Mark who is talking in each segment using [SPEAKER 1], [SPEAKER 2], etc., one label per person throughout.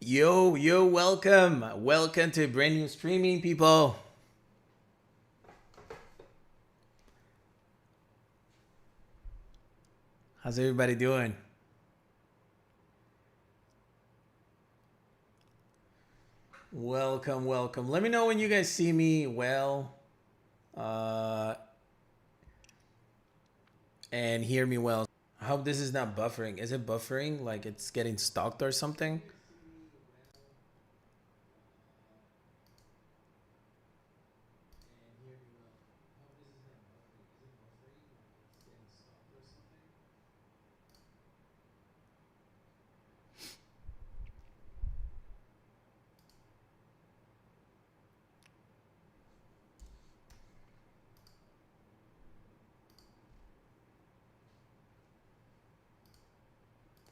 [SPEAKER 1] Yo, welcome. Welcome to brand new streaming, people. How's everybody doing? Welcome. Let me know when you guys see me well uh, and hear me well. I hope this is not buffering. Is it buffering? Like it's getting stalked or something?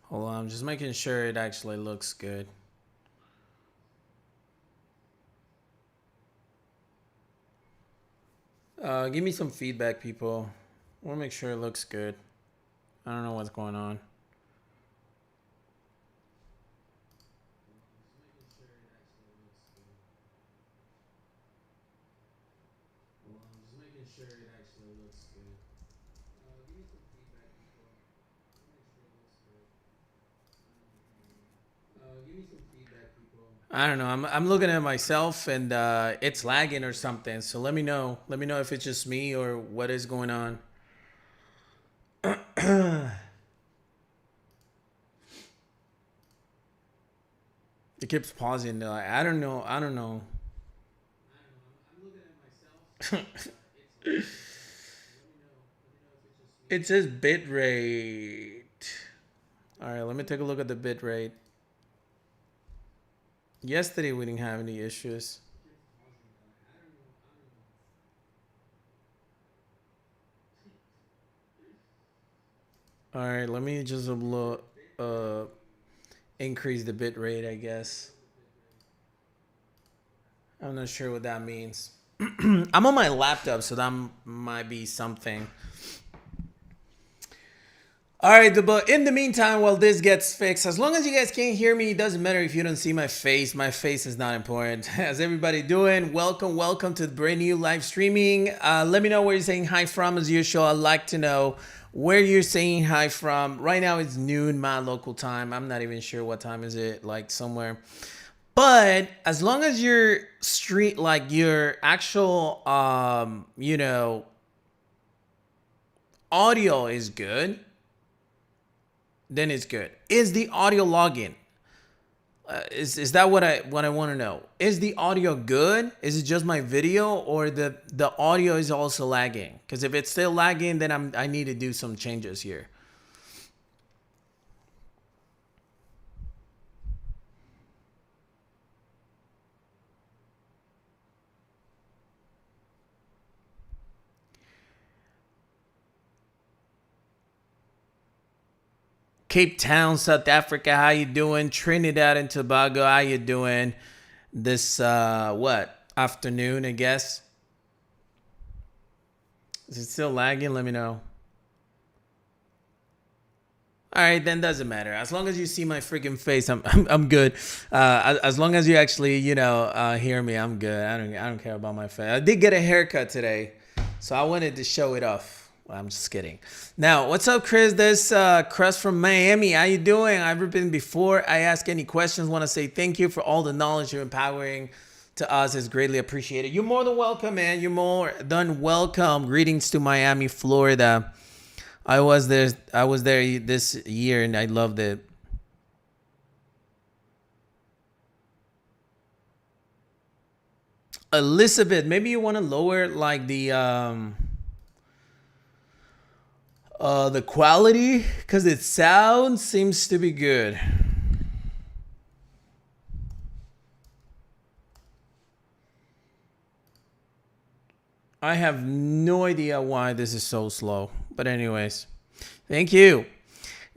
[SPEAKER 1] Hold on, I'm just making sure it actually looks good. Give me some feedback, people. I want to make sure it looks good. I don't know what's going on. I don't know. I'm looking at myself and it's lagging or something. So let me know. Let me know if it's just me or what is going on. It keeps pausing. Like, I don't know. I don't know. It says bit rate. All right, let me take a look at the bit rate. Yesterday we didn't have any issues. All right, let me just increase the bit rate, I guess. I'm not sure what that means. I'm on my laptop, so that might be something. All right, but in the meantime, while this gets fixed, as long as you guys can't hear me, it doesn't matter if you don't see my face. My face is not important. How's everybody doing? Welcome to the brand new live streaming. Let me know where you're saying hi from as usual. I'd like to know where you're saying hi from. Right now it's noon my local time. I'm not even sure what time is it, like somewhere. But as long as your street, like your actual, audio is good, then it's good. Is the audio login? Is that what I want to know? Is the audio good? Is it just my video, or the audio is also lagging? Because if it's still lagging, then I need to do some changes here. Cape Town, South Africa, how you doing? Trinidad and Tobago, how you doing? This what afternoon, I guess. Is it still lagging? Let me know. All right, then doesn't matter. As long as you see my freaking face, I'm good. As long as you actually hear me, I'm good. I don't care about my face. I did get a haircut today, so I wanted to show it off. Well, I'm just kidding. Now, what's up, Chris? This Chris from Miami. How you doing? I've been before I ask any questions. Want to say thank you for all the knowledge you're empowering to us. Is greatly appreciated. You're more than welcome, man. You're more than welcome. Greetings to Miami, Florida. I was there. I was there this year, and I loved it. Elizabeth, maybe you want to lower like the quality because it sound seems to be good. I have no idea why this is so slow, but anyways, thank you.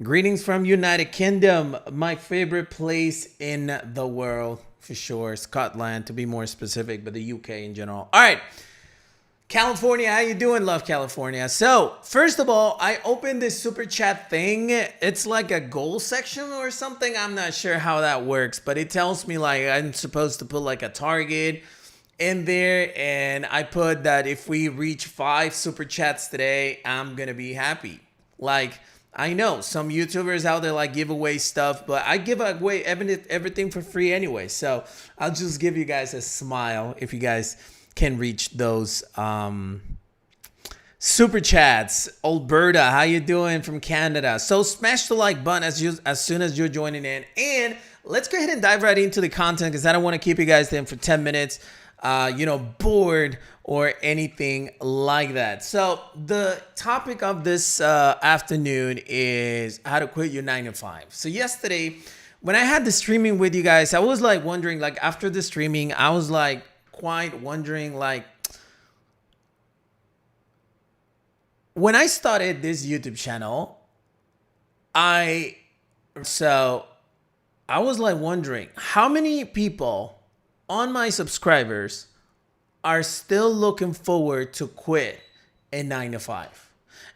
[SPEAKER 1] Greetings from United Kingdom, my favorite place in the world for sure. Scotland, to be more specific, but the UK in general. All right. California, how you doing? Love California. So, first of all, I opened this super chat thing. It's like a goal section or something. I'm not sure how that works, but it tells me like I'm supposed to put like a target in there, and I put that if we reach 5 super chats today, I'm gonna be happy. Like, I know some YouTubers out there like give away stuff, but I give away everything for free anyway. So I'll just give you guys a smile if you guys can reach those super chats. Alberta, how you doing from Canada? So smash the like button as soon as you're joining in, and let's go ahead and dive right into the content because I don't want to keep you guys in for 10 minutes. Bored or anything like that. So the topic of this afternoon is how to quit your 9 to 5. So yesterday, when I had the streaming with you guys, I was like wondering, like after the streaming, I was like quite wondering, like when I started this YouTube channel, I was like wondering how many people on my subscribers are still looking forward to quit a 9 to 5.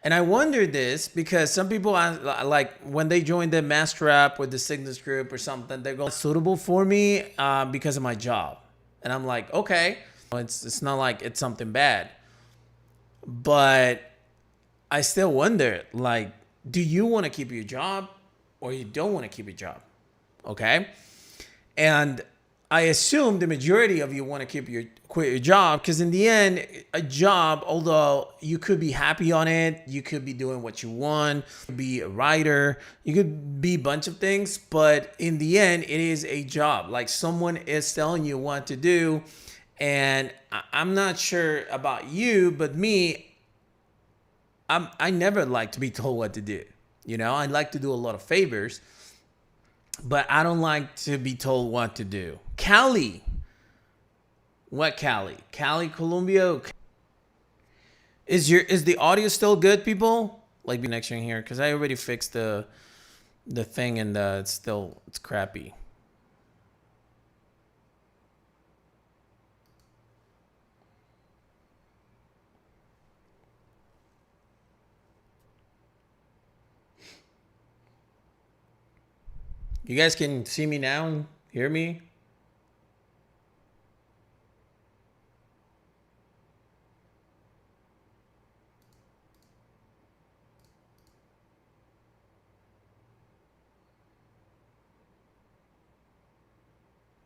[SPEAKER 1] And I wonder this because some people are like when they join the master app with the Cygnus group or something, they're going suitable for me because of my job. And I'm like, okay, it's not like it's something bad, but I still wonder, like, do you want to keep your job or you don't want to keep your job? Okay. And I assume the majority of you want to quit your job because in the end, a job, although you could be happy on it, you could be doing what you want, be a writer, you could be a bunch of things, but in the end, it is a job. Like someone is telling you what to do, and I'm not sure about you, but me, I never like to be told what to do. You know, I like to do a lot of favors, but I don't like to be told what to do. Cali. What Cali? Cali, Colombia. Is the audio still good, people? Like the connection here, because I already fixed the thing and it's crappy. You guys can see me now, hear me?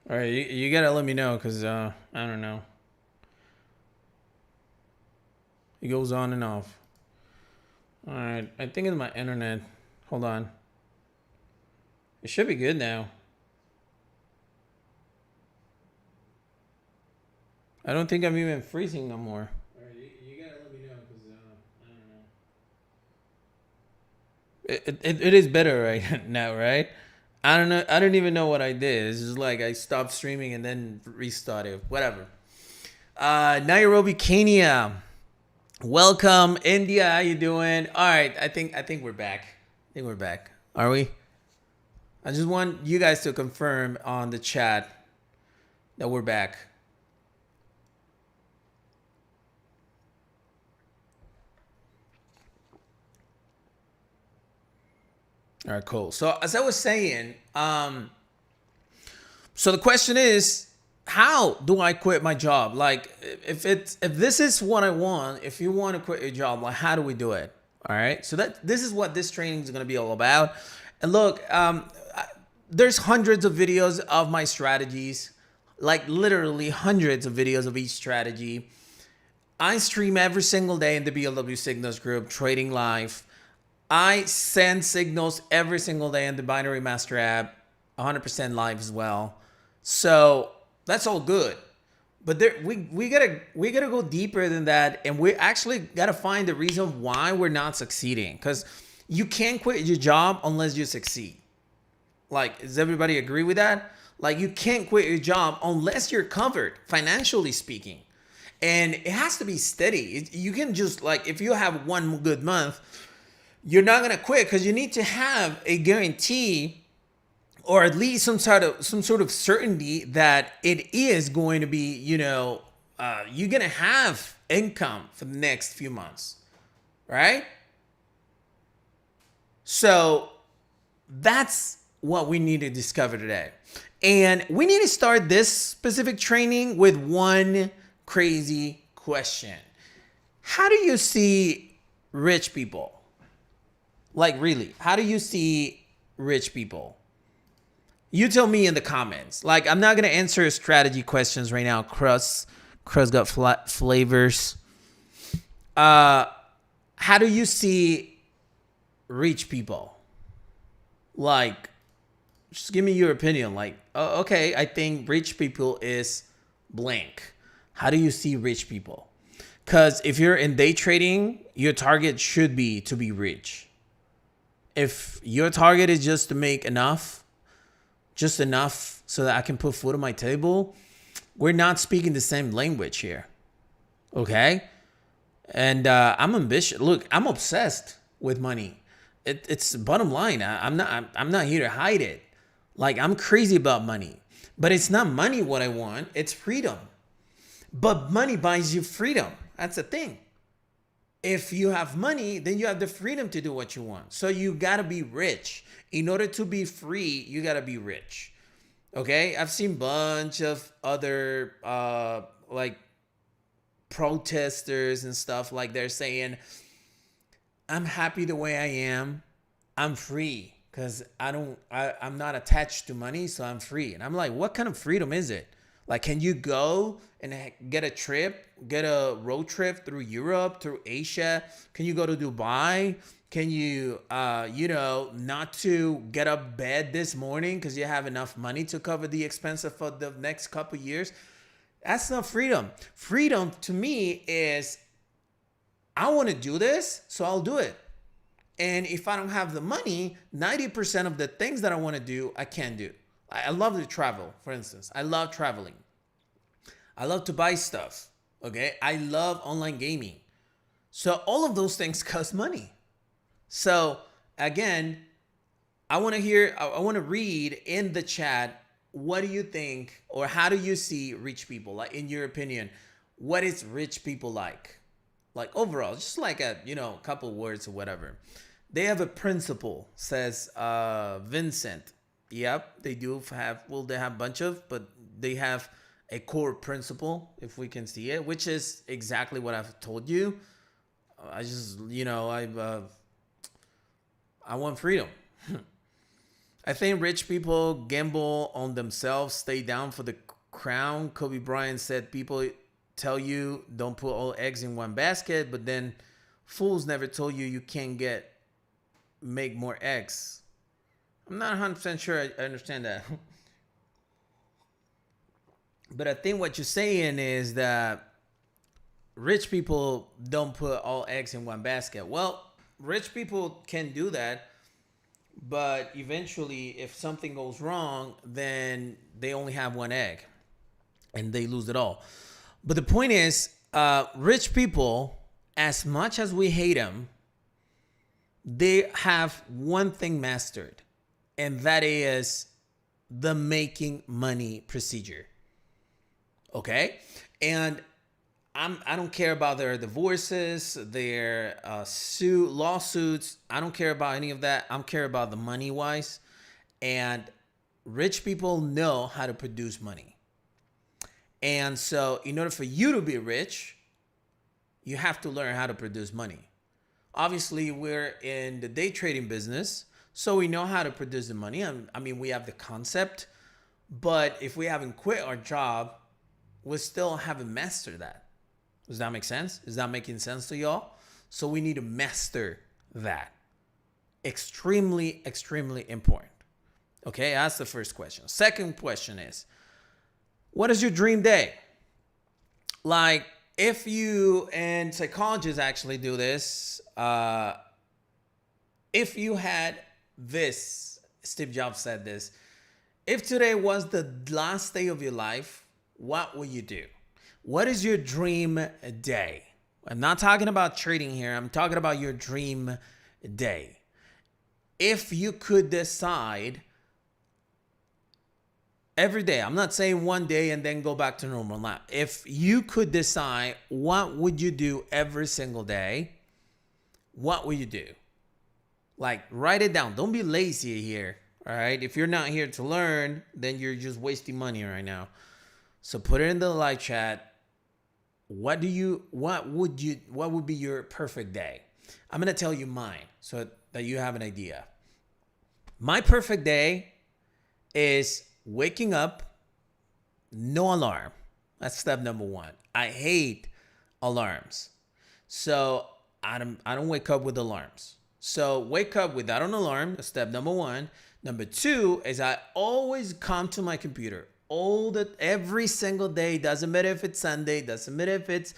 [SPEAKER 1] All right, you gotta let me know because I don't know. It goes on and off. All right, I think it's my internet. Hold on. It should be good now. I don't think I'm even freezing no more. All right, you gotta let me know because I don't know. It is better right now, right? I don't know. I don't even know what I did. It's just like I stopped streaming and then restarted. Whatever. Nairobi, Kenya. Welcome, India. How you doing? All right. I think we're back. I think we're back. Are we? I just want you guys to confirm on the chat that we're back. All right, cool. So as I was saying, so the question is, how do I quit my job? Like, if this is what I want, if you want to quit your job, like, how do we do it? All right. So this is what this training is going to be all about. And look, there's hundreds of videos of my strategies, like literally hundreds of videos of each strategy. I stream every single day in the BLW Signals group, trading live. I send signals every single day in the Binary Master app, 100% live as well. So that's all good. But we gotta go deeper than that, and we actually gotta find the reason why we're not succeeding. Because you can't quit your job unless you succeed. Like, does everybody agree with that? Like, you can't quit your job unless you're covered, financially speaking. And it has to be steady. You can just, like, if you have one good month, you're not gonna quit because you need to have a guarantee, or at least some sort of certainty that it is going to be, you're gonna have income for the next few months, right? So that's what we need to discover today. And we need to start this specific training with one crazy question. How do you see rich people? Like, really, how do you see rich people? You tell me in the comments. Like, I'm not going to answer strategy questions right now. Crust got flavors. How do you see rich people? Like, just give me your opinion. Like, okay, I think rich people is blank. How do you see rich people? Because if you're in day trading, your target should be to be rich. If your target is just to make enough, just enough so that I can put food on my table, we're not speaking the same language here. Okay? And I'm ambitious. Look, I'm obsessed with money. It's bottom line. I'm not here to hide it. Like, I'm crazy about money. But it's not money what I want. It's freedom. But money buys you freedom. That's the thing. If you have money, then you have the freedom to do what you want. So you got to be rich. In order to be free, you got to be rich. Okay? I've seen a bunch of other like protesters and stuff, like they're saying, I'm happy the way I am. I'm free because I'm not attached to money, so I'm free. And I'm like, what kind of freedom is it? Like, can you go and get a road trip through Europe, through Asia? Can you go to Dubai? Can you, not to get up bed this morning because you have enough money to cover the expenses for the next couple of years? That's not freedom. Freedom to me is, I want to do this, so I'll do it. And if I don't have the money, 90% of the things that I want to do, I can't do. I love to travel, for instance. I love traveling. I love to buy stuff. Okay. I love online gaming. So all of those things cost money. So again, I want to read in the chat, what do you think, or how do you see rich people? Like, in your opinion, what is rich people like? Like, overall, just like a couple words or whatever. They have a principle, says Vincent. Yep, they do have, they have a bunch of, but they have a core principle, if we can see it, which is exactly what I've told you. I just, I want freedom. I think rich people gamble on themselves, stay down for the crown. Kobe Bryant said, people tell you don't put all eggs in one basket, but then fools never told you you can't make more eggs. I'm not 100% sure I understand that. But I think what you're saying is that rich people don't put all eggs in one basket. Well, rich people can do that, but eventually if something goes wrong, then they only have one egg and they lose it all. But the point is, rich people, as much as we hate them, they have one thing mastered, and that is the making money procedure. Okay? And I don't care about their divorces, their lawsuits. I don't care about any of that. I care about the money wise. And rich people know how to produce money. And so in order for you to be rich, you have to learn how to produce money. Obviously, we're in the day trading business, so we know how to produce the money. I mean, we have the concept, but if we haven't quit our job, we still haven't mastered that. Does that make sense? Is that making sense to y'all? So we need to master that. Extremely, extremely important. Okay, that's the first question. Second question is, what is your dream day? Like, if you, and psychologists actually do this, if you had this, Steve Jobs said this, if today was the last day of your life, what would you do? What is your dream day? I'm not talking about trading here. I'm talking about your dream day. If you could decide Every day. I'm not saying one day and then go back to normal. Now, if you could decide what would you do every single day, what would you do? Like, write it down. Don't be lazy here. All right. If you're not here to learn, then you're just wasting money right now. So put it in the live chat. What would be your perfect day? I'm going to tell you mine so that you have an idea. My perfect day is waking up, no alarm. That's step number one. I hate alarms. So I don't wake up with alarms. So wake up without an alarm. That's step number one. Number two is I always come to my computer every single day. Doesn't matter if it's Sunday. Doesn't matter if it's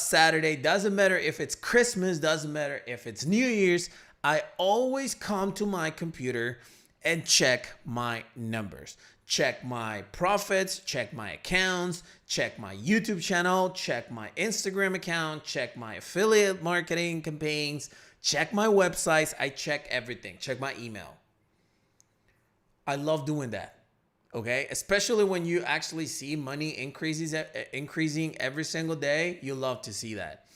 [SPEAKER 1] Saturday. Doesn't matter if it's Christmas. Doesn't matter if it's New Year's. I always come to my computer and check my numbers. Check my profits, check my accounts, check my YouTube channel, check my Instagram account, check my affiliate marketing campaigns, check my websites. I check everything. Check my email. I love doing that. Okay? Especially when you actually see money increasing every single day. You love to see that.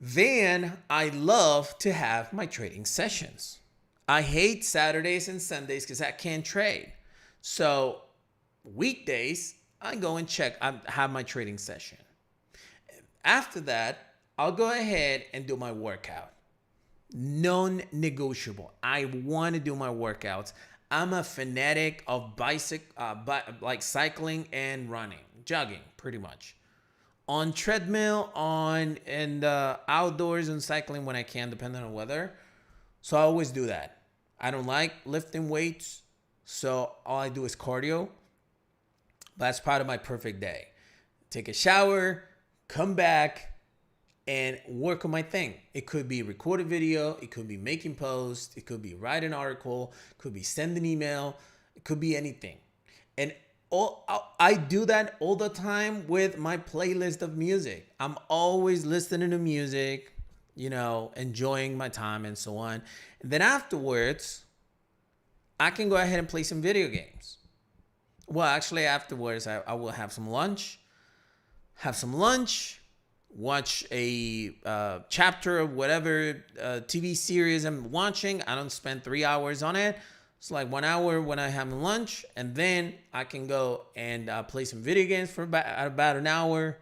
[SPEAKER 1] Then I love to have my trading sessions. I hate Saturdays and Sundays because I can't trade. So weekdays, I go and I have my trading session. After that, I'll go ahead and do my workout. Non-negotiable. I want to do my workouts. I'm a fanatic of like cycling and running, jogging, pretty much. On treadmill, outdoors and cycling when I can, depending on the weather. So I always do that. I don't like lifting weights. So all I do is cardio. That's part of my perfect day. Take a shower, come back, and work on my thing. It could be record a video. It could be making posts. It could be write an article. It could be send an email. It could be anything. And I do that all the time with my playlist of music. I'm always listening to music, enjoying my time and so on. And then afterwards, I can go ahead and play some video games. Well, actually, afterwards, I will have some lunch, watch a chapter of whatever TV series I'm watching. I don't spend 3 hours on it. It's like 1 hour when I have lunch, and then I can go and play some video games for about an hour.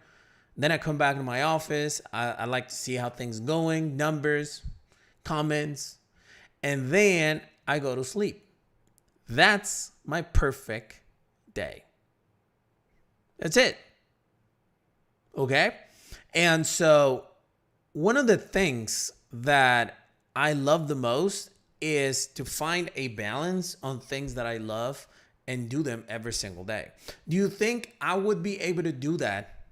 [SPEAKER 1] Then I come back to my office. I like to see how things going, numbers, comments, and then I go to sleep. That's my perfect day. That's it. Okay? And so one of the things that I love the most is to find a balance on things that I love and do them every single day. Do you think I would be able to do that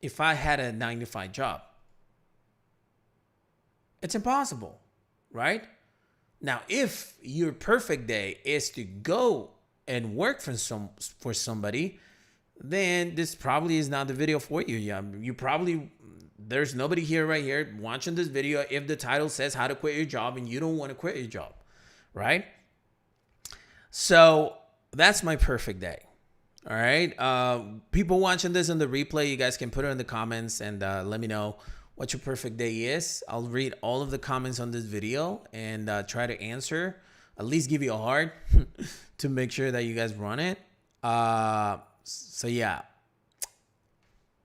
[SPEAKER 1] if I had a 9-to-5 job? It's impossible, right? Now, if your perfect day is to go and work for somebody, then this probably is not the video for you. Yeah, there's nobody right here watching this video if the title says how to quit your job and you don't want to quit your job, right? So that's my perfect day. All right. People watching this on the replay, you guys can put it in the comments and let me know what your perfect day is. I'll read all of the comments on this video and try to answer, at least give you a heart to make sure that you guys run it. So yeah,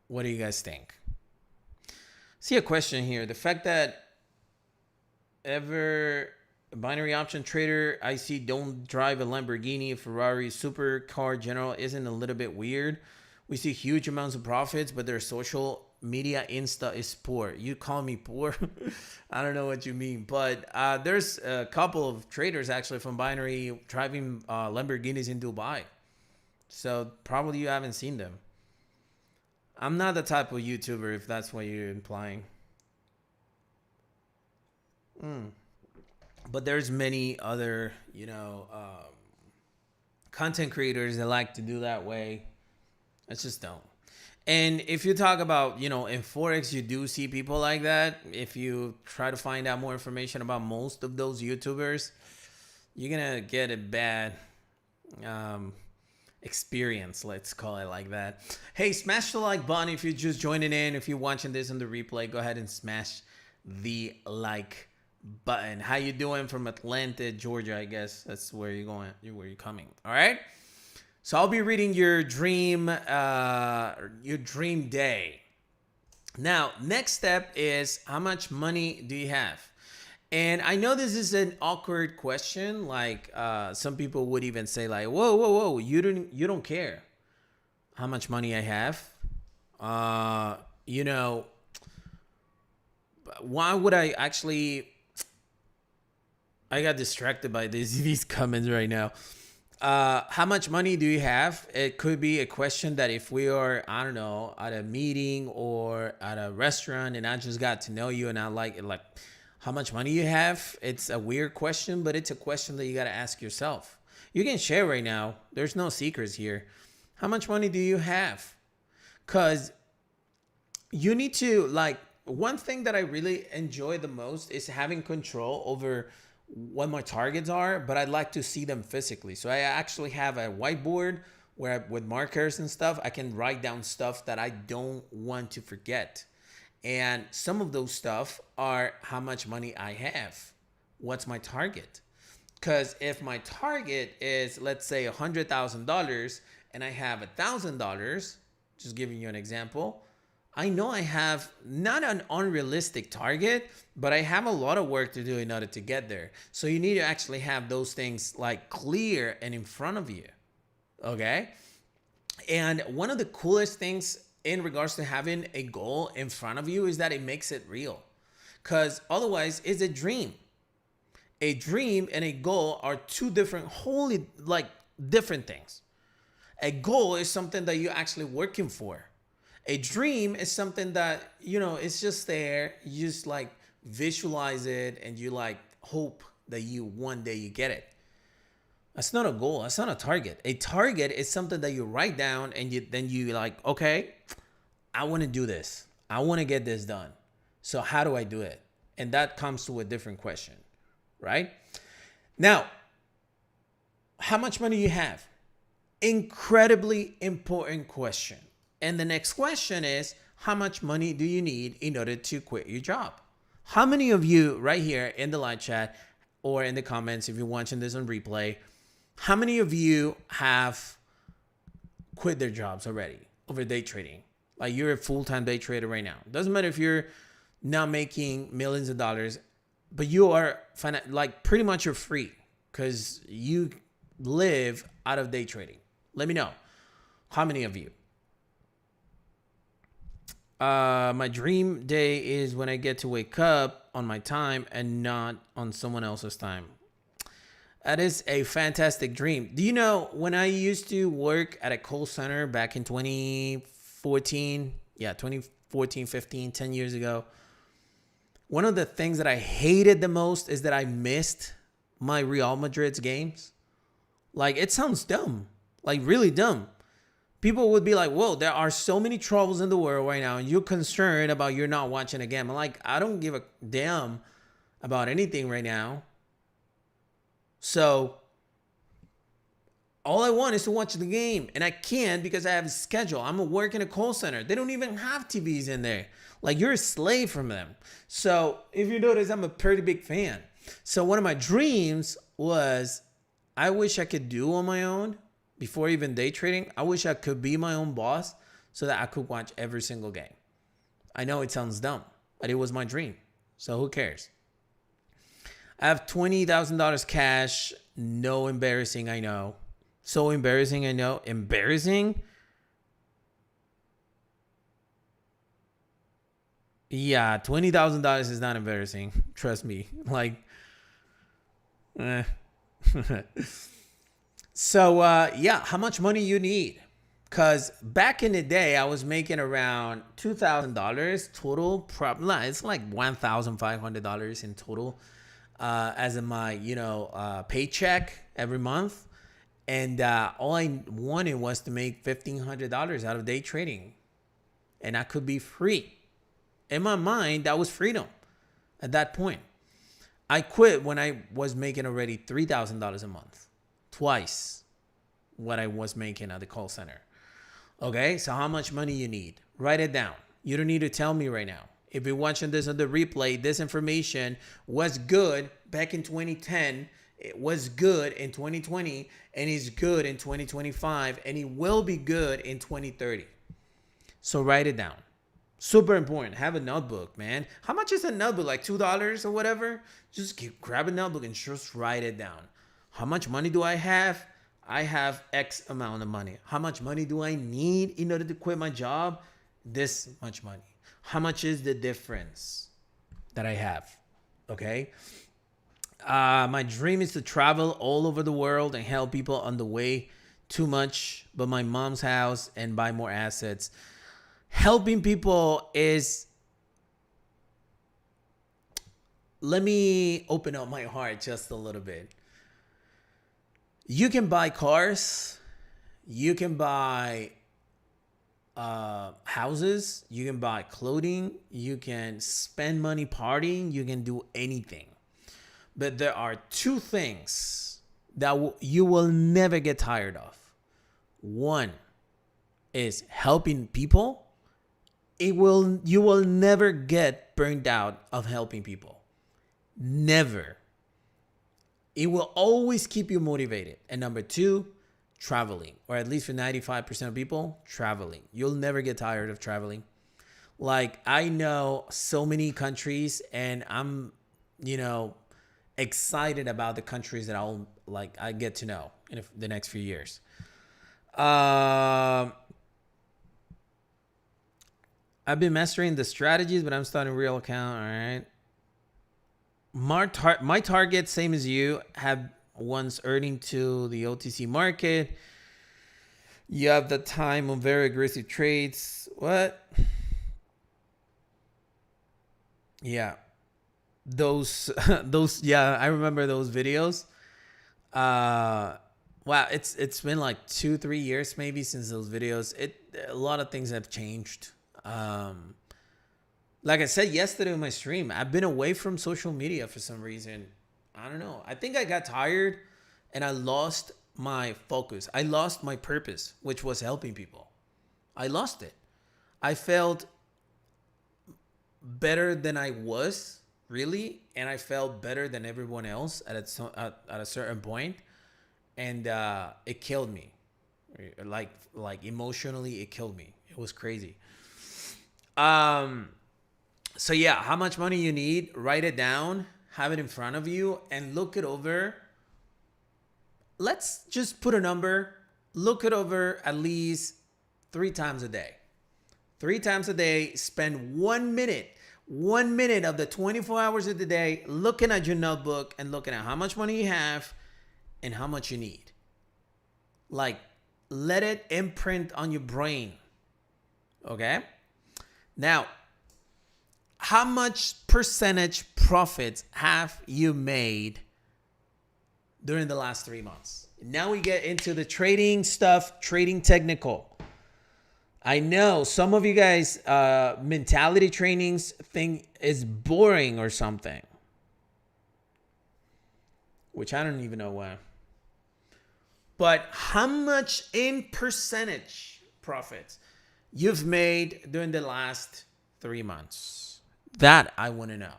[SPEAKER 1] what do you guys think? See a question here. The fact that binary option trader I see don't drive a Lamborghini, Ferrari, supercar general isn't a little bit weird. We see huge amounts of profits, but their social media Insta is poor. You call me poor? I don't know what you mean, but there's a couple of traders actually from binary driving Lamborghinis in Dubai. So probably you haven't seen them. I'm not the type of YouTuber, if that's what you're implying. But there's many other, content creators that like to do that way. I just don't. And if you talk about, in Forex, you do see people like that. If you try to find out more information about most of those YouTubers, you're going to get it bad. experience, let's call it like that. Hey, smash the like button if you're just joining in. If you're watching this on the replay, go ahead and smash the like button. How you doing from Atlanta, Georgia? I guess that's where you're going, where you're coming. All right. So I'll be reading your dream day. Now, next step is how much money do you have? And I know this is an awkward question. Like some people would even say, like, whoa, you don't care how much money I have. You know, why would I actually? I got distracted by these comments right now. How much money do you have? It could be a question that if we are, I don't know, at a meeting or at a restaurant and I just got to know you and I like how much money you have. It's a weird question, but it's a question that you got to ask yourself. You can share right now. There's no secrets here. How much money do you have? Because you need to, like, one thing that I really enjoy the most is having control over what my targets are, but I'd like to see them physically. So I actually have a whiteboard where with markers and stuff, I can write down stuff that I don't want to forget. And some of those stuff are how much money I have. What's my target? Because if my target is, let's say, $100,000 and I have $1,000, just giving you an example, I know I have not an unrealistic target, but I have a lot of work to do in order to get there. So you need to actually have those things like clear and in front of you. Okay. And one of the coolest things in regards to having a goal in front of you is that it makes it real. Because otherwise it's a dream. A dream and a goal are two different, wholly like different things. A goal is something that you're actually working for. A dream is something that, you know, it's just there. You just like visualize it and you like hope that you one day you get it. That's not a goal. That's not a target. A target is something that you write down and then you like, okay, I want to do this. I want to get this done. So how do I do it? And that comes to a different question, right? Now, how much money you have? Incredibly important question. And the next question is, how much money do you need in order to quit your job? How many of you right here in the live chat or in the comments, if you're watching this on replay, how many of you have quit their jobs already over day trading? Like you're a full-time day trader right now. Doesn't matter if you're not making millions of dollars, but you are like pretty much you're free because you live out of day trading. Let me know. How many of you? My dream day is when I get to wake up on my time and not on someone else's time. That is a fantastic dream. Do you know when I used to work at a call center back in 2014? Yeah, 2014, 15, 10 years ago. One of the things that I hated the most is that I missed my Real Madrid's games. Like, it sounds dumb. Like, really dumb. People would be like, whoa, there are so many troubles in the world right now, and you're concerned about you're not watching a game. I'm like, I don't give a damn about anything right now. So all I want is to watch the game, and I can't because I have a schedule. I'm working a call center. They don't even have TVs in there. Like, you're a slave from them. So if you notice, I'm a pretty big fan. So one of my dreams was I wish I could do on my own. Before even day trading, I wish I could be my own boss so that I could watch every single game. I know it sounds dumb, but it was my dream. So who cares? I have $20,000 cash. No embarrassing, I know. So embarrassing, I know. Embarrassing? Yeah, $20,000 is not embarrassing. Trust me. Like, So, yeah, how much money you need? Because back in the day, I was making around $2,000 total. It's like $1,500 in total as in my, paycheck every month. And all I wanted was to make $1,500 out of day trading. And I could be free. In my mind, that was freedom at that point. I quit when I was making already $3,000 a month. Twice. what I was making at the call center. Okay, so how much money you need? Write it down. You don't need to tell me right now. If you're watching this on the replay, this information was good back in 2010. It was good in 2020, and it's good in 2025, and it will be good in 2030. So write it down. Super important. Have a notebook, man. How much is a notebook? Like $2 or whatever? Just grab a notebook and just write it down. How much money do I have? I have X amount of money. How much money do I need in order to quit my job? This much money. How much is the difference that I have? Okay. My dream is to travel all over the world and help people on the way. Too much, but my mom's house and buy more assets. Helping people is, let me open up my heart just a little bit. You can buy cars, you can buy houses, you can buy clothing, you can spend money partying, you can do anything. But there are two things that you will never get tired of. One is helping people. You will never get burned out of helping people. Never. It will always keep you motivated. And number two, traveling. Or at least for 95% of people, traveling. You'll never get tired of traveling. Like, I know so many countries, and I'm, excited about the countries that I get to know in the next few years. I've been mastering the strategies, but I'm starting a real account. All right. My target, same as you, have once earning to the OTC market. You have the time on very aggressive trades. What? Yeah. Those, yeah, I remember those videos. Wow, it's been like 2-3 years maybe since those videos. A lot of things have changed. Like I said yesterday in my stream, I've been away from social media for some reason. I don't know. I think I got tired and I lost my focus. I lost my purpose, which was helping people. I lost it. I felt better than I was, really, and I felt better than everyone else at a certain point, and it killed me. Like emotionally, it killed me. It was crazy. So yeah, how much money you need, write it down, have it in front of you, and look it over. Let's just put a number. Look it over at least 3 times a day. 3 times a day, spend 1 minute of the 24 hours of the day looking at your notebook and looking at how much money you have and how much you need. Like, let it imprint on your brain. Okay? Now, how much percentage profits have you made during the last 3 months? Now we get into the trading stuff, trading technical. I know some of you guys, mentality trainings think is boring or something, which I don't even know why. But how much in percentage profits you've made during the last 3 months? That I want to know.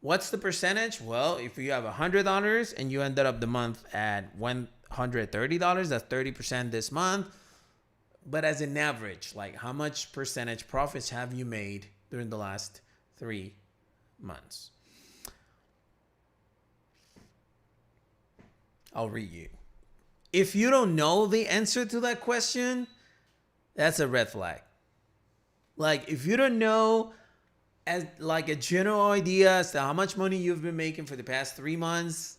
[SPEAKER 1] What's the percentage? Well, if you have $100 and you ended up the month at $130, that's 30% this month. But as an average, like, how much percentage profits have you made during the last 3 months? I'll read you. If you don't know the answer to that question, that's a red flag. Like, if you don't know as like a general idea as to how much money you've been making for the past 3 months,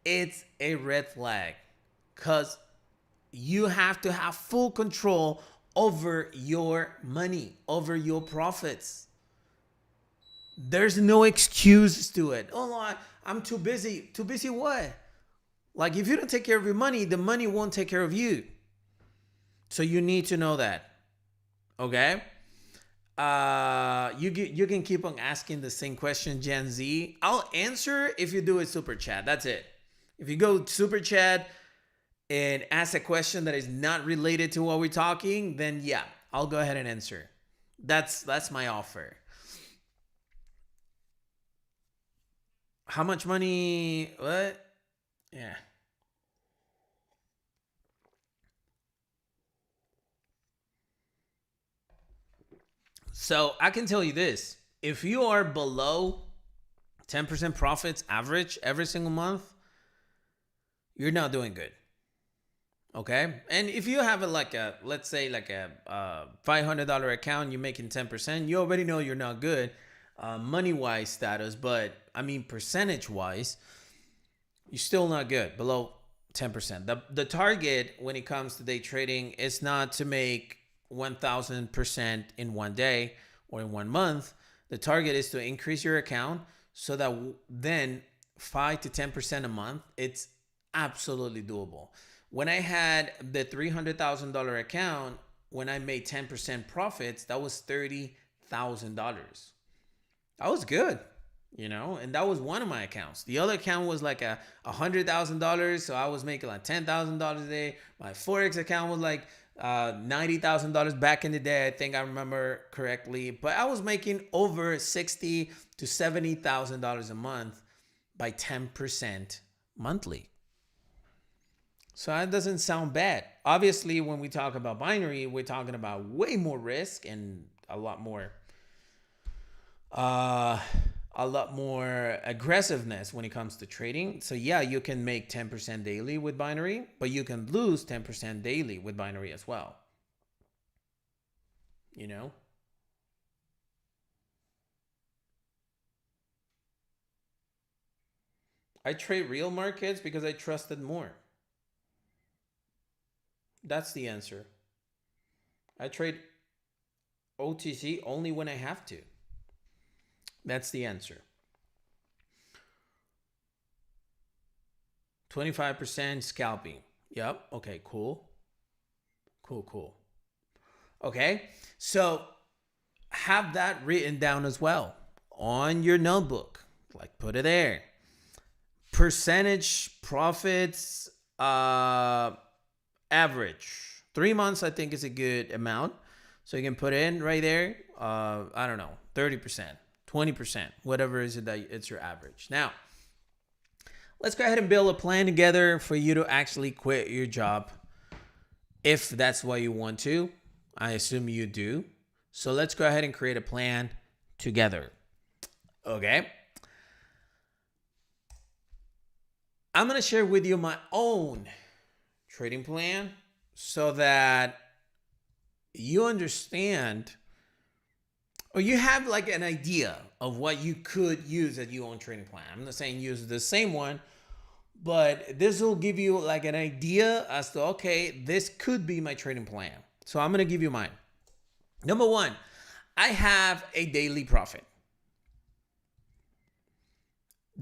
[SPEAKER 1] it's a red flag. Because you have to have full control over your money, over your profits. There's no excuse to it. Oh, I'm too busy. Too busy what? Like, if you don't take care of your money, the money won't take care of you. So you need to know that. Okay? You can keep on asking the same question, Gen Z. I'll answer if you do a super chat. That's it. If you go super chat and ask a question that is not related to what we're talking, then yeah, I'll go ahead and answer. That's my offer. How much money? What? Yeah. So I can tell you this: if you are below 10% profits average every single month, you're not doing good. Okay. And if you have like a, let's say like a $500 account, you're making 10%, you already know you're not good money wise status. But I mean, percentage wise, you're still not good below 10%. The target when it comes to day trading is not to make 1000% in one day or in one month. The target is to increase your account so that then 5 to 10% a month, it's absolutely doable. When I had the $300,000 account, when I made 10% profits, that was $30,000. That was good, and that was one of my accounts. The other account was like $100,000, so I was making like $10,000 a day. My Forex account was like $90,000 back in the day, I think I remember correctly. But I was making over $60,000 to $70,000 a month by 10% monthly. So that doesn't sound bad. Obviously, when we talk about binary, we're talking about way more risk and uh, a lot more aggressiveness when it comes to trading. So yeah, you can make 10% daily with binary, but you can lose 10% daily with binary as well. You know? I trade real markets because I trusted more. That's the answer. I trade OTC only when I have to. That's the answer. 25% scalping. Yep. Okay, cool. Cool, cool. Okay. So have that written down as well on your notebook. Like put it there. Percentage profits average. 3 months I think is a good amount. So you can put in right there. I don't know, 30%, 20%, whatever is it that it's your average. Now, let's go ahead and build a plan together for you to actually quit your job if that's what you want to. I assume you do. So let's go ahead and create a plan together. Okay. I'm going to share with you my own trading plan so that you understand or you have like an idea of what you could use as your own trading plan. I'm not saying use the same one, but this will give you like an idea as to, okay, this could be my trading plan. So I'm going to give you mine. Number one, I have a daily profit.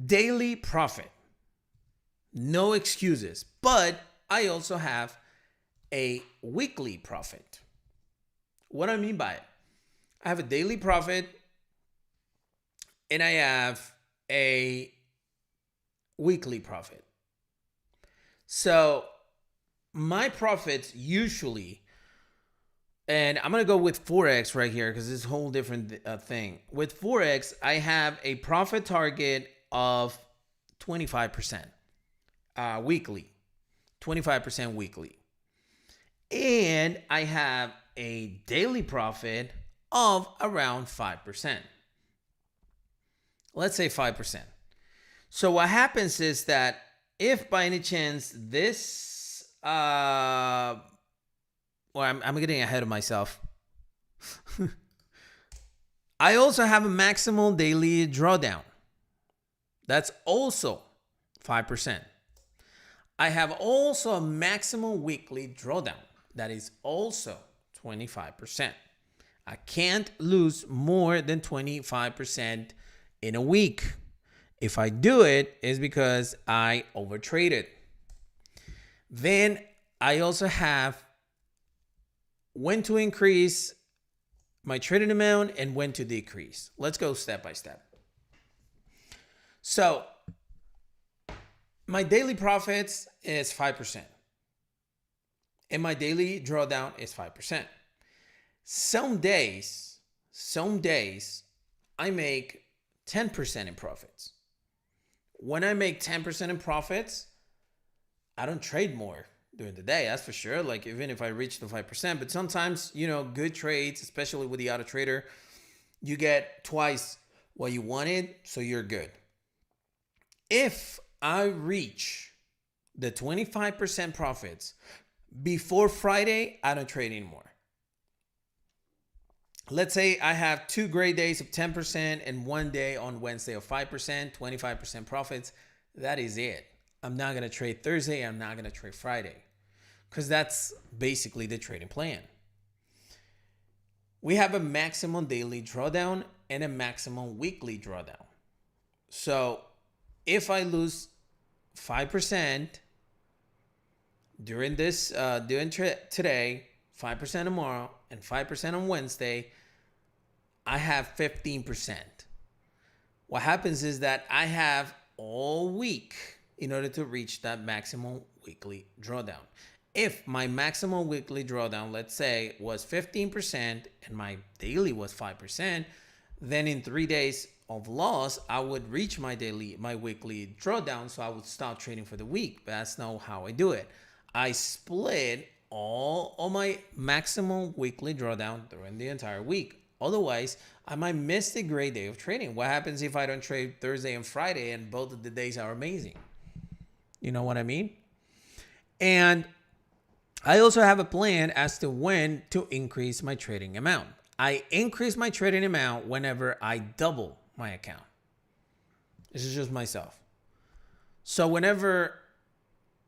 [SPEAKER 1] Daily profit. No excuses. But I also have a weekly profit. What do I mean by it? I have a daily profit and I have a weekly profit. So my profits usually, and I'm going to go with Forex right here because it's a whole different thing. With Forex, I have a profit target of 25% weekly, 25% weekly. And I have a daily profit of around 5%. Let's say 5%. So what happens is that if by any chance this, I'm getting ahead of myself. I also have a maximal daily drawdown. That's also 5%. I have also a maximal weekly drawdown. That is also 25%. I can't lose more than 25% in a week. If I do it, it's because I overtraded. Then I also have when to increase my trading amount and when to decrease. Let's go step by step. So my daily profits is 5%. and my daily drawdown is 5%. Some days, I make 10% in profits. When I make 10% in profits, I don't trade more during the day, that's for sure. Like even if I reach the 5%, but sometimes, good trades, especially with the auto trader, you get twice what you wanted, so you're good. If I reach the 25% profits before Friday, I don't trade anymore. Let's say I have 2 great days of 10% and 1 day on Wednesday of 5%, 25% profits. That is it. I'm not going to trade Thursday. I'm not going to trade Friday, because that's basically the trading plan. We have a maximum daily drawdown and a maximum weekly drawdown. So if I lose 5% during today, 5% tomorrow, and 5% on Wednesday, I have 15%. What happens is that I have all week in order to reach that maximum weekly drawdown. If my maximum weekly drawdown, let's say, was 15% and my daily was 5%, then in 3 days of loss, I would reach my weekly drawdown, so I would stop trading for the week. But that's not how I do it. I split all of my maximum weekly drawdown during the entire week. Otherwise, I might miss the great day of trading. What happens if I don't trade Thursday and Friday and both of the days are amazing? You know what I mean? And I also have a plan as to when to increase my trading amount. I increase my trading amount whenever I double my account. This is just myself. So whenever,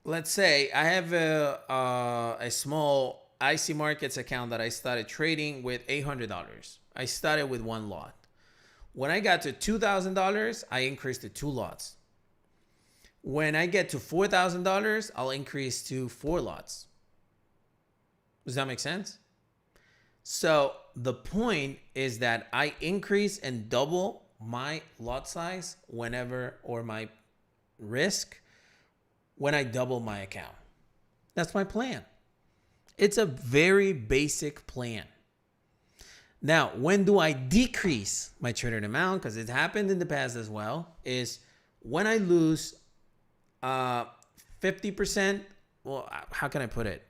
[SPEAKER 1] let's say I have a small IC Markets account that I started trading with $800. I started with 1 lot. When I got to $2,000, I increased to 2 lots. When I get to $4,000, I'll increase to 4 lots. Does that make sense? So the point is that I increase and double my lot size or my risk when I double my account. That's my plan. It's a very basic plan. Now, when do I decrease my trading amount? Because it happened in the past as well, is when I lose 50%. Well, how can I put it?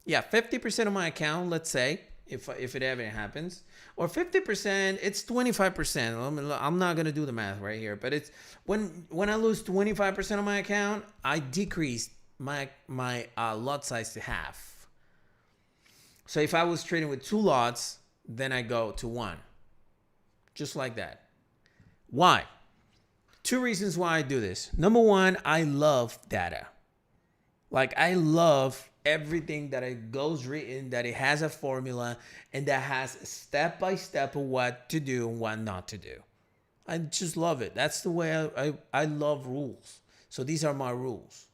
[SPEAKER 1] Yeah, 50% of my account, let's say, if it ever happens, or 50%, it's 25%. I'm not going to do the math right here, but it's when I lose 25% of my account, I decrease my lot size to half. So if I was trading with 2 lots, then I go to 1. Just like that. Why? 2 reasons why I do this. Number 1, I love data. Like I love everything that it goes written, that it has a formula, and that has step by step of what to do and what not to do. I just love it. That's the way I love rules. So these are my rules.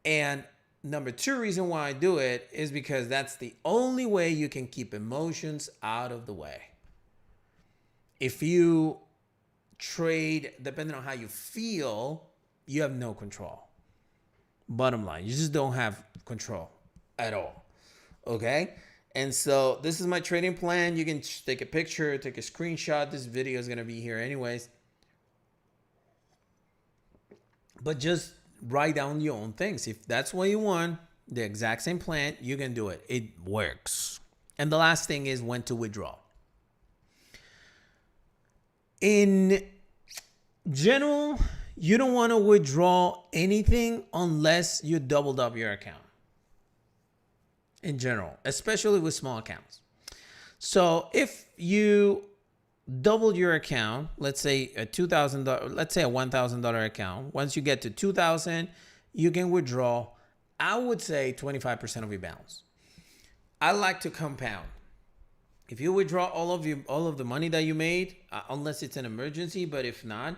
[SPEAKER 1] And number 2 reason why I do it is because that's the only way you can keep emotions out of the way. If you trade depending on how you feel, you have no control. Bottom line, you just don't have control at all. Okay? And so this is my trading plan. You can take a picture, take a screenshot. This video is going to be here anyways. But just write down your own things. If that's what you want, the exact same plan, you can do it. It works. And the last thing is when to withdraw. In general, you don't want to withdraw anything unless you doubled up your account. In general, especially with small accounts. So if you doubled your account, let's say a $2,000, let's say a $1,000 account. Once you get to $2,000, you can withdraw, I would say 25% of your balance. I like to compound. If you withdraw all of the money that you made, unless it's an emergency, but if not,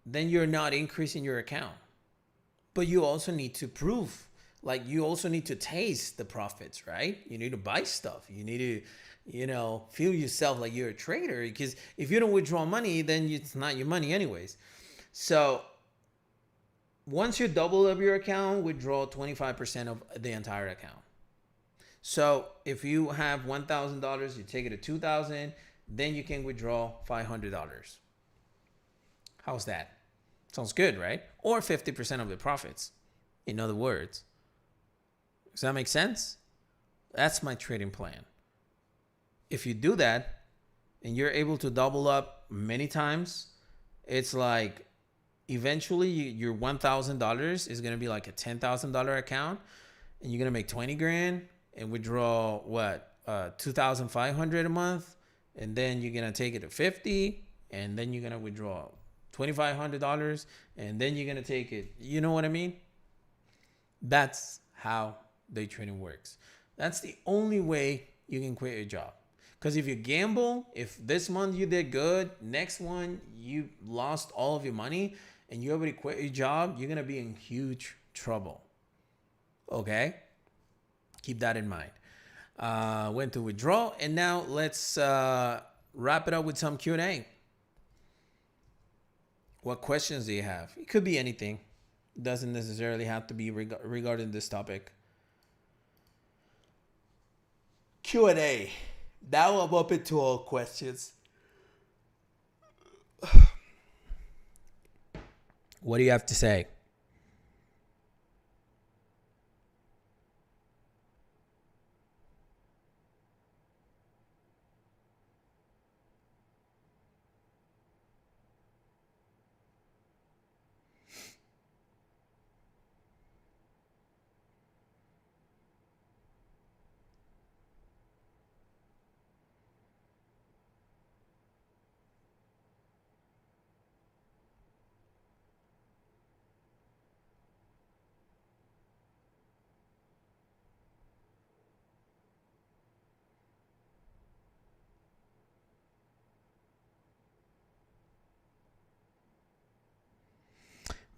[SPEAKER 1] then you're not increasing your account. But you also need to prove, like you also need to taste the profits, right? You need to buy stuff. You need to, feel yourself like you're a trader, because if you don't withdraw money, then it's not your money anyways. So Once you double up your account, withdraw 25% of the entire account. So if you have $1,000, you take it to 2,000, then you can withdraw $500. How's that? Sounds good, right? Or 50% of the profits. In other words, does that make sense? That's my trading plan. If you do that and you're able to double up many times, it's like eventually your $1,000 is going to be like a $10,000 account, and you're going to make 20 grand and withdraw what, 2,500 a month. And then you're going to take it to 50, and then you're going to withdraw $2,500, and then you're going to take it. You know what I mean? That's how day trading works. That's the only way you can quit your job. Because if you gamble, if this month you did good, next one you lost all of your money and you already quit your job, you're going to be in huge trouble. Okay? Keep that in mind. Went to withdraw, and now let's wrap it up with some Q&A. What questions do you have? It could be anything. It doesn't necessarily have to be regarding this topic. Q&A. Now I'm open to all questions. What do you have to say?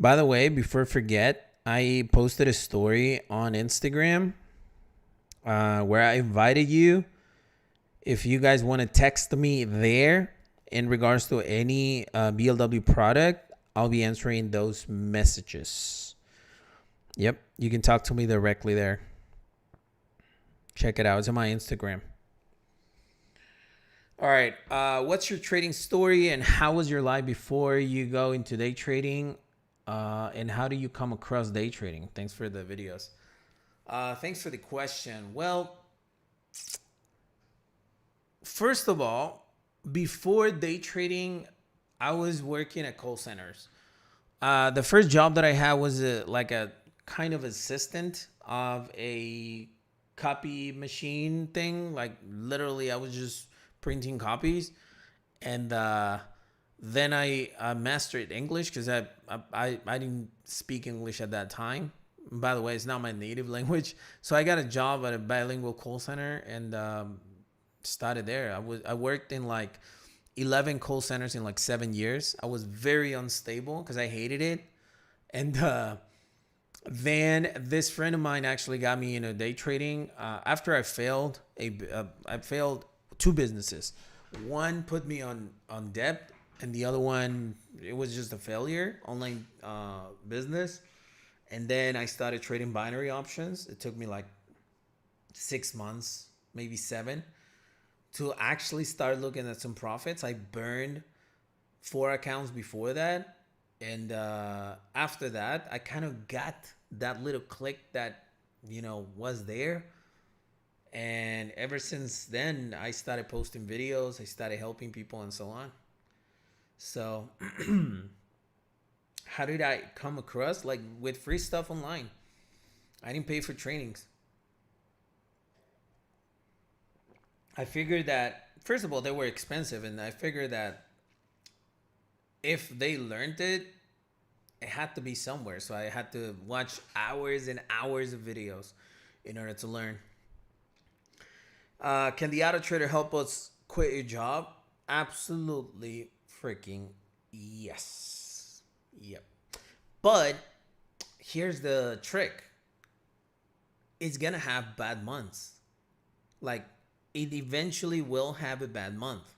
[SPEAKER 1] By the way, before I forget, I posted a story on Instagram where I invited you. If you guys want to text me there in regards to any BLW product, I'll be answering those messages. Yep, you can talk to me directly there. Check it out. It's on my Instagram. All right. What's your trading story, and how was your life before you go into day trading? And how do you come across day trading? Thanks for the videos. Thanks for the question. Well, first of all, before day trading, I was working at call centers. The first job that I had was like a kind of assistant of a copy machine thing. Like literally, I was just printing copies, and then I mastered English because I didn't speak English at that time. By the way, it's not my native language, so I got a job at a bilingual call center and started there. I worked in like 11 call centers in like 7 years. I was very unstable because I hated it, and then this friend of mine actually got me into day trading after I failed I failed 2 businesses. One put me on debt, and the other one, it was just a failure, online business. And then I started trading binary options. It took me like 6 months, maybe 7, to actually start looking at some profits. I burned 4 accounts before that. And after that, I kind of got that little click that, was there. And ever since then, I started posting videos. I started helping people and so on. So how did I come across? Like with free stuff online. I didn't pay for trainings. I figured that, first of all, they were expensive. And I figured that if they learned it, it had to be somewhere. So I had to watch hours and hours of videos in order to learn. Can the auto trader help us quit your job? Absolutely freaking yes. Yep. But here's the trick. It's going to have bad months. Like, it eventually will have a bad month.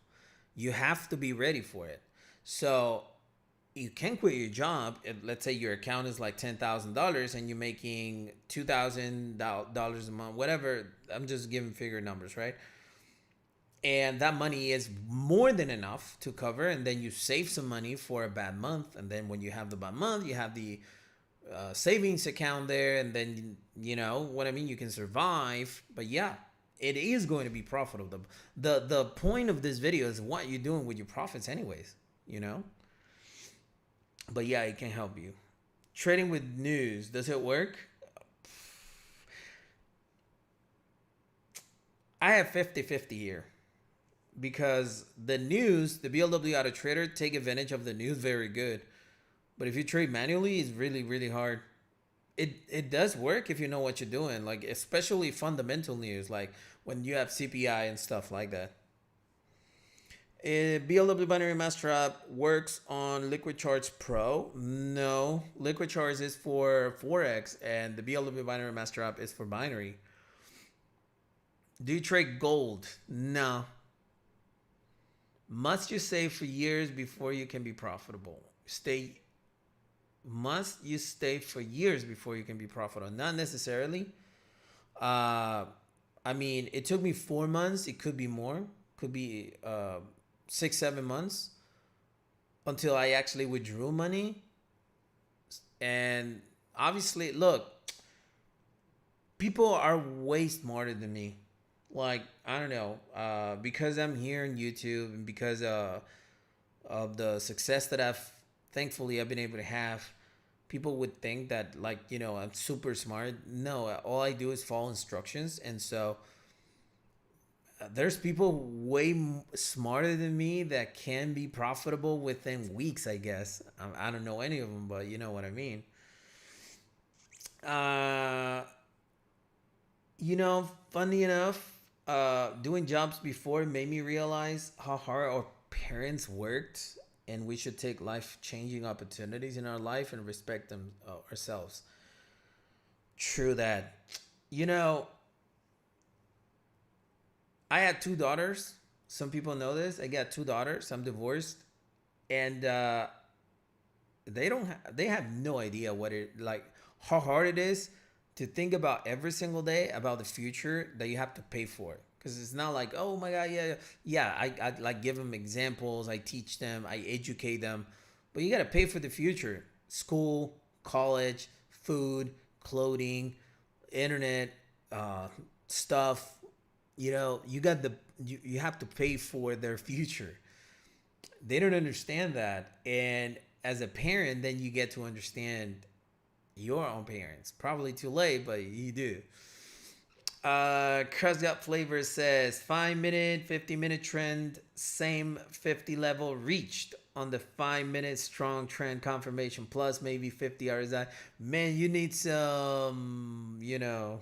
[SPEAKER 1] You have to be ready for it. So you can quit your job. Let's say your account is like $10,000 and you're making $2,000 a month, whatever. I'm just giving figure numbers, right? And that money is more than enough to cover, and then you save some money for a bad month, and then when you have the bad month, you have the savings account there, and then you know what I mean. You can survive, but yeah, it is going to be profitable. The point of this video is what you're doing with your profits, anyways. You know, but yeah, it can help you. Trading with news, does it work? I have 50-50 here because the news, the BLW auto trader take advantage of the news very good. But if you trade manually, it's really hard. It does work if you know what you're doing, like especially fundamental news, like when you have CPI and stuff like that. BLW binary master app works on Liquid Charts Pro. No, Liquid Charts is for Forex, and the BLW binary master app is for binary. Do you trade gold? No. Must you save for years before you can be profitable? Must you stay for years before you can be profitable? Not necessarily. Uh, I mean, it took me 4 months. It could be more. Could be 6-7 months until I actually withdrew money. And obviously, look, people are way smarter than me. Like, I don't know, because I'm here on YouTube and because of the success that I've been able to have, people would think that, like, you know, I'm super smart. No, all I do is follow instructions. And so there's people smarter than me that can be profitable within weeks, I guess. I don't know any of them, but you know what I mean. Uh, you know, funny enough, doing jobs before made me realize how hard our parents worked, and we should take life changing opportunities in our life and respect them ourselves. True that. You know, I had two daughters. Some people know this. I got two daughters. I'm divorced, and they have no idea what it like how hard it is to think about every single day about the future that you have to pay for. Because it's not like, oh my god, yeah. I like give them examples, I teach them, I educate them, but you got to pay for the future: school, college, food, clothing, internet, uh, stuff. You know, you have to pay for their future. They don't understand that, and as a parent, then you get to understand your own parents. Probably too late, but you do. Cruz Got Flavor says 5 minute, 50-minute trend, same 50 level reached on the 5 minute strong trend confirmation plus maybe 50 RSI. Man, you need some, you know,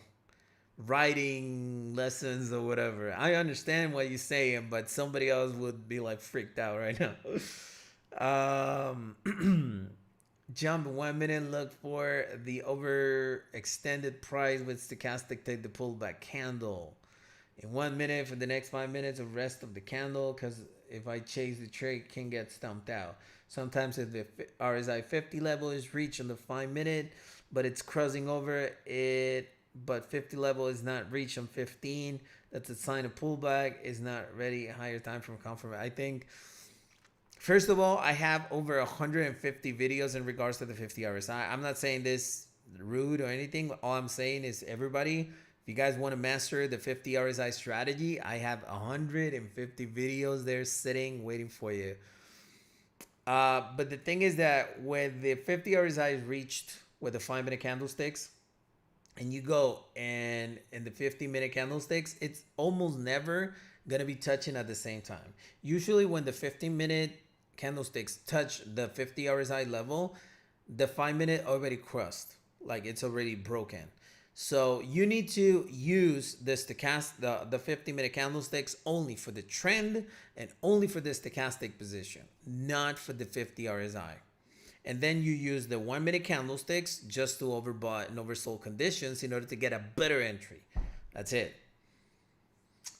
[SPEAKER 1] writing lessons or whatever. I understand what you're saying, but somebody else would be like freaked out right now. Jump 1 minute, look for the overextended price with stochastic, take the pullback candle. In 1 minute for the next 5 minutes, the rest of the candle, because if I chase the trade, can get stumped out. Sometimes if the RSI 50 level is reached on the 5 minute, but it's crossing over it, but 50 level is not reached on 15, that's a sign of pullback, is not ready, higher time from confirmation. I think, first of all, I have over 150 videos in regards to the 50 RSI. I'm not saying this rude or anything. All I'm saying is, everybody, if you guys want to master the 50 RSI strategy, I have 150 videos there sitting waiting for you. But the thing is that when the 50 RSI is reached with the 5 minute candlesticks, and you go and in the 50-minute candlesticks, it's almost never gonna be touching at the same time. Usually when the 15-minute candlesticks touch the 50 RSI level, the 5 minute already crossed, like it's already broken. So you need to use the 50-minute candlesticks only for the trend and only for the stochastic position, not for the 50 RSI. And then you use the 1 minute candlesticks just to overbought and oversold conditions in order to get a better entry. That's it.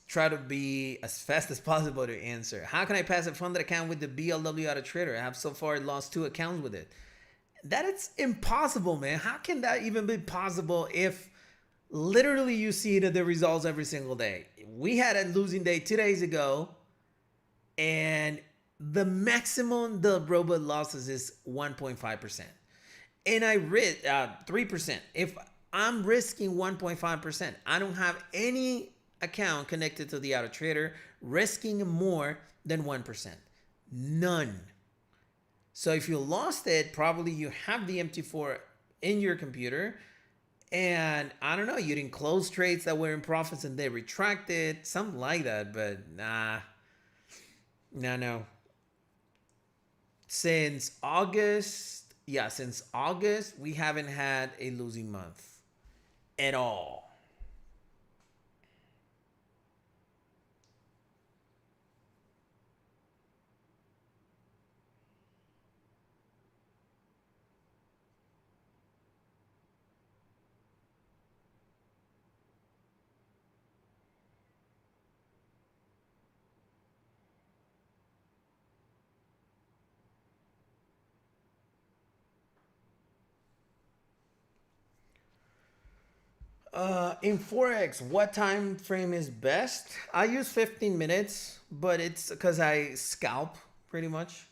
[SPEAKER 1] try to be as fast as possible to answer. How can I pass a funded account with the BLW Auto Trader? I have so far lost 2 accounts with it. That is impossible, man. How can that even be possible if literally you see the results every single day? We had a losing day 2 days ago, and the maximum the robot losses is 1.5%. And I risk 3%. If I'm risking 1.5%, I don't have any account connected to the auto trader risking more than 1%. None. So if you lost it, probably you have the MT4 in your computer, and I don't know, you didn't close trades that were in profits and they retracted, something like that. But nah, no. Since August, since August, we haven't had a losing month at all. In Forex, what time frame is best? I use 15 minutes, but it's because I scalp pretty much.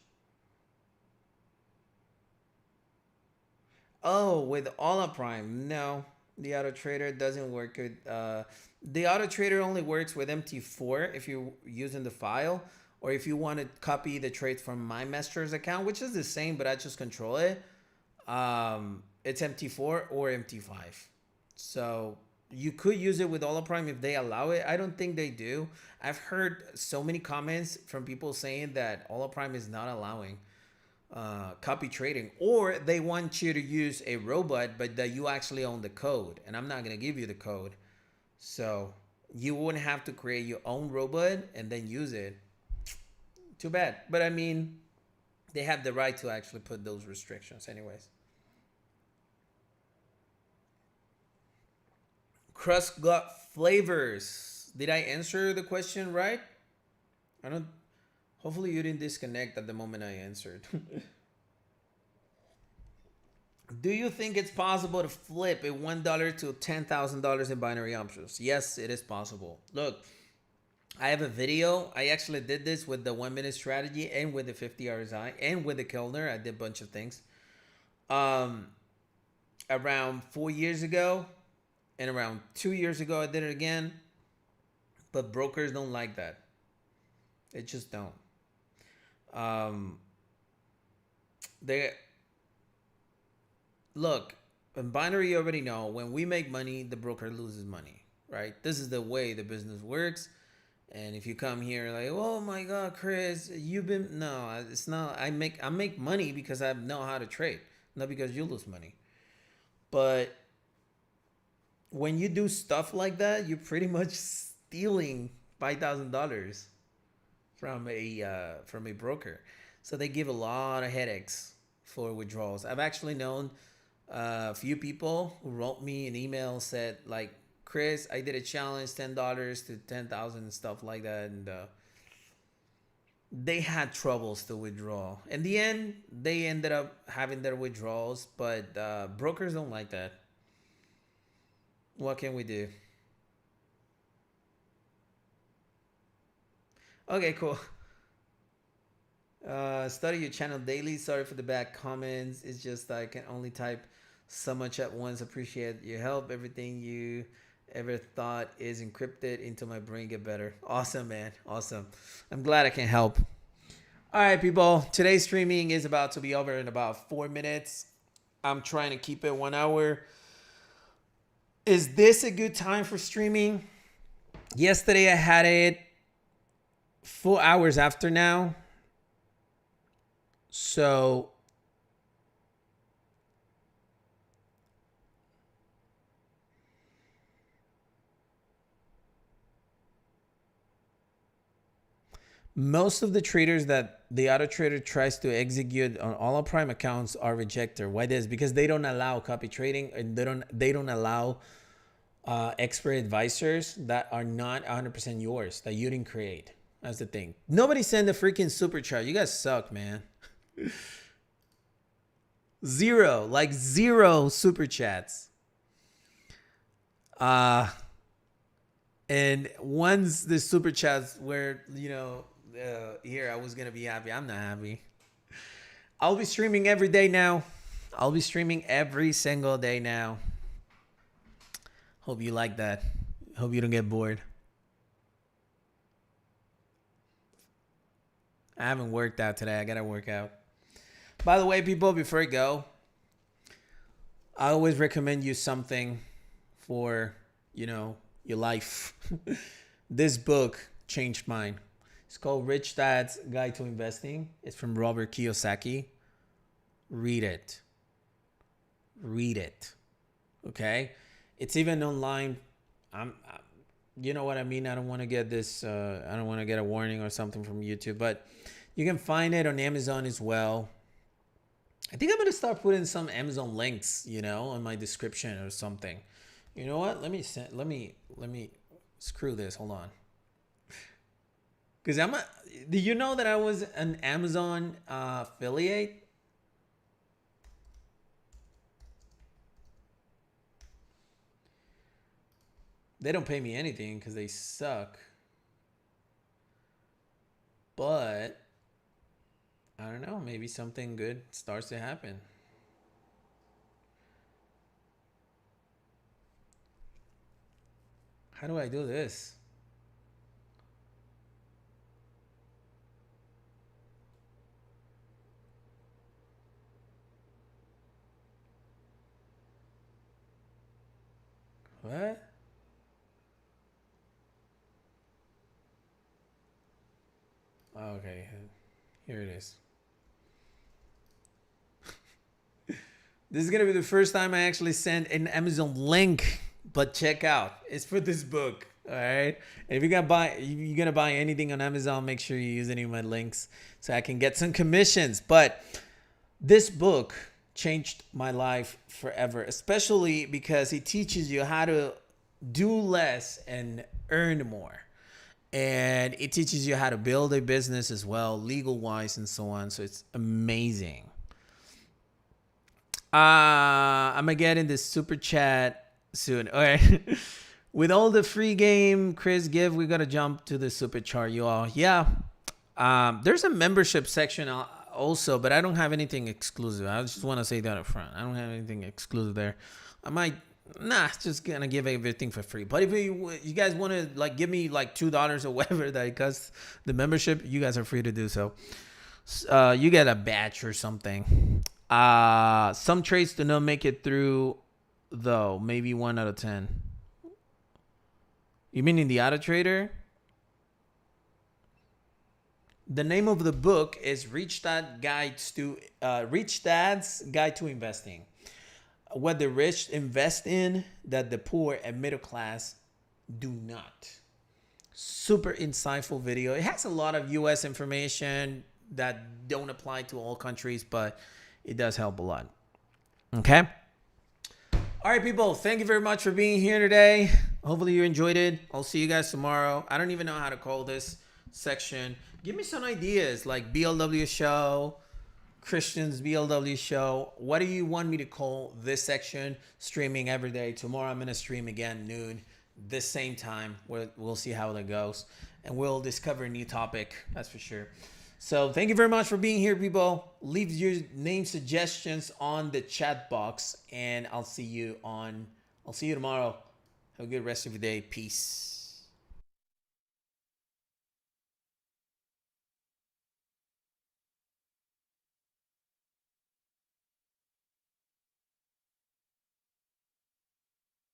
[SPEAKER 1] Oh, with All Prime, no. The Auto Trader doesn't work with. The Auto Trader only works with MT4 if you're using the file, or if you want to copy the trades from my master's account, which is the same, but I just control it. It's MT4 or MT5. So you could use it with All Prime if they allow it. I don't think they do. I've heard so many comments from people saying that All Prime is not allowing copy trading, or they want you to use a robot but that you actually own the code, and I'm not going to give you the code, so you wouldn't have to create your own robot and then use it. Too bad, but I mean, they have the right to actually put those restrictions anyways. Crust got flavors. Did I answer the question right? I don't. Hopefully you didn't disconnect at the moment I answered. Do you think it's possible to flip a $1 to $10,000 in binary options? Yes, it is possible. Look, I have a video. I actually did this with the 1 minute strategy and with the 50 RSI and with the Kellner. I did a bunch of things. Around 4 years ago and around 2 years ago, I did it again. But brokers don't like that. They just don't. They look in binary. You already know when we make money, the broker loses money, right? This is the way the business works. And if you come here like, oh my God, Chris, you've been no, it's not. I make money because I know how to trade, not because you lose money. But when you do stuff like that, you're pretty much stealing $5,000 from a broker. So they give a lot of headaches for withdrawals. I've actually known a few people who wrote me an email, said like, Chris, I did a challenge, $10 to 10,000 and stuff like that, and they had troubles to withdraw. In the end, they ended up having their withdrawals, but brokers don't like that. What can we do? Okay, cool. Study your channel daily. Sorry for the bad comments. It's just I can only type so much at once. Appreciate your help. Everything you ever thought is encrypted into my brain. Get better. Awesome, man. Awesome. I'm glad I can help. All right, people. Today's streaming is about to be over in about 4 minutes. I'm trying to keep it 1 hour. Is this a good time for streaming? Yesterday I had it 4 hours after now. So most of the traders that the auto trader tries to execute on all prime accounts are rejected. Why this? Because they don't allow copy trading, and they don't allow expert advisors that are not 100% yours, that you didn't create. That's the thing. Nobody send a freaking super chat. You guys suck, man. Zero, like zero super chats. And once the super chats were, here, I was gonna be happy. I'm not happy. I'll be streaming every day now. I'll be streaming every single day now. Hope you like that. Hope you don't get bored. I haven't worked out today. I gotta work out. By the way, people, before I go, I always recommend you something for, your life. This book changed mine. It's called Rich Dad's Guide to Investing. It's from Robert Kiyosaki. Read it. Read it. Okay? It's even online. You know what I mean? I don't want to get this, I don't want to get a warning or something from YouTube, but you can find it on Amazon as well. I think I'm going to start putting some Amazon links, in my description or something. You know what? Let me screw this. Hold on. Because do you know that I was an Amazon affiliate? They don't pay me anything because they suck. But I don't know. Maybe something good starts to happen. How do I do this? What? Okay, here it is. This is going to be the first time I actually send an Amazon link, but check out. It's for this book, all right? And if you're going to buy anything on Amazon, make sure you use any of my links so I can get some commissions. But this book changed my life forever, especially because it teaches you how to do less and earn more. And it teaches you how to build a business as well, legal wise and so on. So it's amazing. I'm gonna get in this super chat soon. All right. With all the free game Chris give, we gotta jump to the super chat, you all. Yeah. There's a membership section also, but I don't have anything exclusive. I just want to say that up front. I don't have anything exclusive there. Just gonna give everything for free. But if you guys want to give me $2 or whatever that it costs the membership, you guys are free to do so. You get a badge or something. Some trades do not make it through, though. Maybe 1 out of 10. You mean in the auto trader? The name of the book is Rich Dad's Guide to Investing. What the rich invest in that the poor and middle class do not. Super insightful video. It has a lot of US information that don't apply to all countries, but it does help a lot. Okay? All right, people. Thank you very much for being here today. Hopefully you enjoyed it. I'll see you guys tomorrow. I don't even know how to call this section. Give me some ideas like BLW show, Christian's BLW show. What do you want me to call this section? Streaming every day. Tomorrow I'm going to stream again noon, this same time. We'll see how that goes. And we'll discover a new topic. That's for sure. So thank you very much for being here, people. Leave your name suggestions on the chat box. And I'll see you tomorrow. Have a good rest of your day. Peace.